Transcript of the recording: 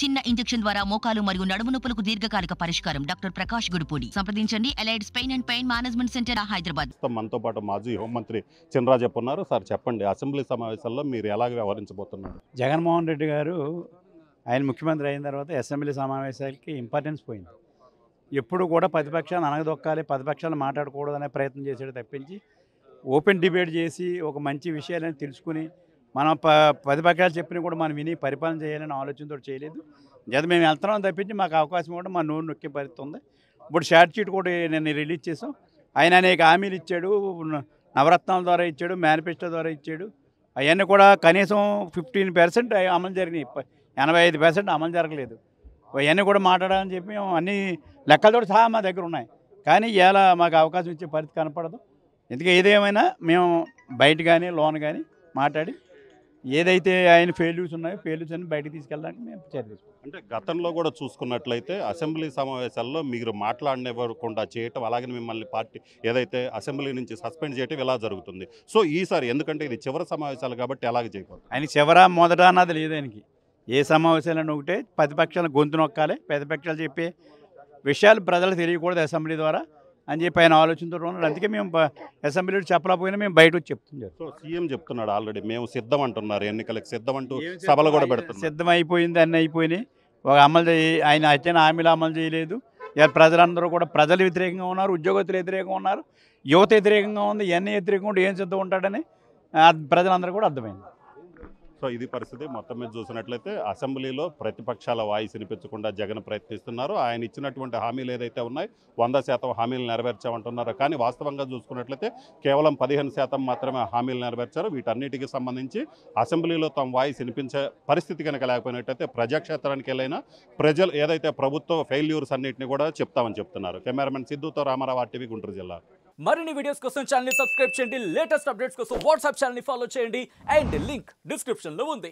చిన్న ఇంజెక్షన్ ద్వారా మోకాలు మరియు నడుము నొప్పులకు దీర్ఘకాలిక పరిష్కారం. డాక్టర్ ప్రకాష్ గుడిపూడి. సంప్రదించండి. Allied's pain and pain management centre, Hyderabad. మనతో పాటు మాజీ హోంమంత్రి చినరాజప్ప ఉన్నారు. సార్ చెప్పండి, అసెంబ్లీ సమావేశాల్లో మీరు ఎలాగ వ్యవహరించబోతున్నారు? జగన్మోహన్ రెడ్డి గారు ఆయన ముఖ్యమంత్రి అయిన తర్వాత అసెంబ్లీ సమావేశాలకి ఇంపార్టెన్స్ పోయింది. ఎప్పుడు కూడా ప్రతిపక్షాలు అనగదొక్కాలి, ప్రతిపక్షాలు మాట్లాడకూడదనే ప్రయత్నం చేసేది తప్పించి ఓపెన్ డిబేట్ చేసి ఒక మంచి విషయాలని తెలుసుకుని మనం ప్రతిపక్షాలు చెప్పినా కూడా మనం విని పరిపాలన చేయాలని ఆలోచనతో చేయలేదు. లేదా మేము వెళ్తున్నాం తప్పించి మాకు అవకాశం కూడా మా నోరు నొక్కే పరిస్థితి ఉంది. ఇప్పుడు షార్ట్ షీట్ కూడా నేను రిలీజ్ చేసాం. ఆయన అనేక హామీలు ఇచ్చాడు, నవరత్నాల ద్వారా ఇచ్చాడు, మేనిఫెస్టో ద్వారా ఇచ్చాడు. అవన్నీ కూడా కనీసం 15% అమలు జరిగినాయి, 85% అమలు జరగలేదు. అవన్నీ కూడా మాట్లాడాలని చెప్పి మేము అన్ని లెక్కలతో సహా మా దగ్గర ఉన్నాయి. కానీ ఇలా మాకు అవకాశం ఇచ్చే పరిస్థితి కనపడదు. ఎందుకంటే ఏదేమైనా మేము బయట కానీ లోన్ కానీ మాట్లాడి ఏదైతే ఆయన ఫెయిల్యూర్స్ ఉన్నాయో ఫెయిల్యూర్స్ అన్ని బయటకు తీసుకెళ్ళడానికి మేము చర్య తీసుకుంటాం. అంటే గతంలో కూడా చూసుకున్నట్లయితే అసెంబ్లీ సమావేశాల్లో మీరు మాట్లాడనివ్వకుండా చేయటం, అలాగే మిమ్మల్ని పార్టీ ఏదైతే అసెంబ్లీ నుంచి సస్పెండ్ చేయటం ఇలా జరుగుతుంది. సో ఈసారి ఎందుకంటే ఇది చివరి సమావేశాలు కాబట్టి ఎలాగ చేయకూడదు? ఆయన చివర మొదట అన్నది లేదు ఆయనకి. ఏ సమావేశాలను ఒకటే ప్రతిపక్షాల గొంతు నొక్కాలి, ప్రతిపక్షాలు చెప్పే విషయాలు ప్రజలకు తెలియకూడదు అసెంబ్లీ ద్వారా అని చెప్పి ఆయన ఆలోచనతో ఉన్నాడు. అందుకే మేము అసెంబ్లీలో చెప్పలేకపోయినా మేము బయట వచ్చి చెప్తున్నాం. సో సీఎం చెప్తున్నాడు ఆల్రెడీ మేము సిద్ధం అంటున్నారు, ఎన్నికలకు సిద్ధం అంటూ సభలు కూడా పెడుతున్నారు. సిద్ధం అయిపోయింది, అన్నీ అయిపోయినాయి. ఒక అమలు ఆయన ఇచ్చిన హామీలు అమలు చేయలేదు. ఇక ప్రజలందరూ కూడా ప్రజలు వ్యతిరేకంగా ఉన్నారు, ఉద్యోగస్తులు వ్యతిరేకంగా ఉన్నారు, యువత వ్యతిరేకంగా ఉంది. ఇవన్నీ వ్యతిరేకంగా ఉంటే ఏం సిద్ధం ఉంటాడని ప్రజలందరూ కూడా అర్థమైంది. సో ఇది పరిస్థితి. మొత్తం మీద చూసినట్లయితే అసెంబ్లీలో ప్రతిపక్షాల వాయిస్ వినిపించకుండా జగన్ ప్రయత్నిస్తున్నారు. ఆయన ఇచ్చినటువంటి హామీలు ఏదైతే ఉన్నాయి 100% హామీలు నెరవేర్చామంటున్నారు. కానీ వాస్తవంగా చూసుకున్నట్లయితే కేవలం 15% మాత్రమే హామీలు నెరవేర్చారు. వీటన్నిటికీ సంబంధించి అసెంబ్లీలో తమ వాయిస్ వినిపించే పరిస్థితి కనుక లేకపోయినట్లయితే ప్రజాక్షేత్రానికి వెళ్ళైనా ప్రజలు ఏదైతే ప్రభుత్వ ఫెయిల్యూర్స్ అన్నింటినీ కూడా చెప్తామని చెప్తున్నారు. కెమెరామెన్ సిద్ధుతో రామారావు, RTV, గుంటూరు జిల్లా. మరిన్ని వీడియోస్ కోసం ఛానల్ ని సబ్స్క్రైబ్ చేయండి. లేటెస్ట్ అప్డేట్స్ కోసం వాట్సాప్ ఛానల్ ని ఫాలో చేయండి. అండ్ లింక్ డిస్క్రిప్షన్ లో ఉంది.